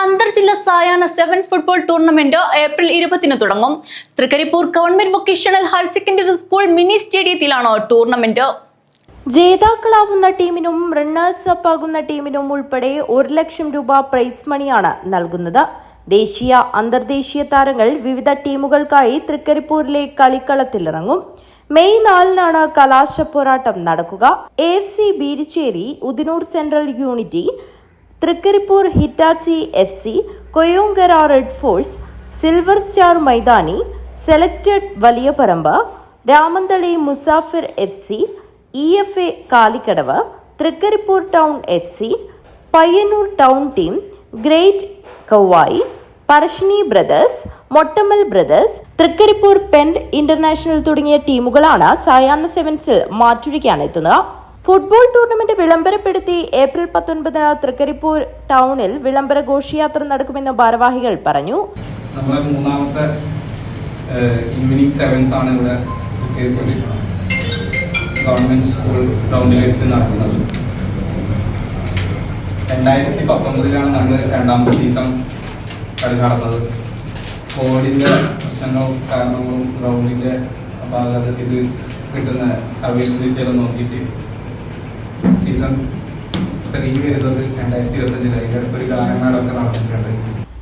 അന്തർജില്ലാ സായാഹ്ന sevens football tournament April 20 തുടങ്ങും. Trikaripur government vocational higher secondary school mini സ്റ്റേഡിയത്തിലാണ് tournament. ജേതാക്കളാവുന്ന ടീമിനും റണ്ണേഴ്സ് അപ്പ് ആകുന്ന ടീമിനും ഉൾപ്പെടെ 1 ലക്ഷം രൂപ പ്രൈസ് മണിയാണ് നൽകുന്നത്. ദേശീയ അന്തർദേശീയ താരങ്ങൾ വിവിധ ടീമുകൾക്കായി തൃക്കരിപ്പൂരിലെ കളിക്കളത്തിലിറങ്ങും. മെയ് 4-നാണ് കലാശ പോരാട്ടം നടക്കുക. AFC Beericheri, Udinoor central unity, Thrikaripur Hitachi FC, Koyyonkara red force, silver star Maithani, selected Valiyaparamba, Ramanthali Musafir FC, EFA Kalikkadavu, Thrikaripur town FC, Payyanur town team, great Kavvayi, Parassini brothers, Mottammal brothers, Thrikaripur പെൻഡ് ഇന്റർനാഷണൽ തുടങ്ങിയ ടീമുകളാണ് സായാഹ്ന സെവൻസിൽ മാറ്റുരയ്ക്കാനെത്തുന്നത്. ഫുട്ബോൾ ടൂർണമെന്റ് വിളംബരപ്പെടുത്തി ഏപ്രിൽ 19 തൃക്കരിപ്പൂർ ടൗണിൽ വിളംബര ഘോഷയാത്ര നടക്കുമെന്ന് ഭാരവാഹികൾ പറഞ്ഞു. നമ്മുടെ മൂന്നാമത്തെ ഈവനിങ് സെവൻസ് ആണ് ഇവിടെ ഗവൺമെന്റ് സ്കൂൾ ടൗണിൽ വെച്ച് നടക്കുന്നത്. 2019 നമ്മൾ രണ്ടാമത്തെ സീസൺ കളി നടന്നത്. കോവിഡിന്റെ പ്രശ്നങ്ങളും കാരണങ്ങളും ഗ്രൗണ്ടിന്റെ ഭാഗത്ത് ഇത് കിട്ടുന്ന അവൈലബിലിറ്റി നോക്കിയിട്ട് സീസൺ 3 വരുന്നത് 2025 അതിൻ്റെ അടുത്തൊരു ഗാനമേളൊക്കെ നടന്നിട്ടുണ്ട്.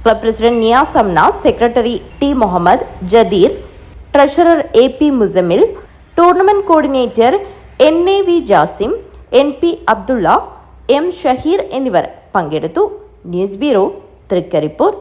Club president Niyas Amna, secretary T Muhammad, Jadeer, treasurer AP Musammil, tournament coordinator NAV Jasim, NP Abdulla, M Shaheer എന്നിവർ പങ്കെടുത്തു. News bureau, Trikaripur.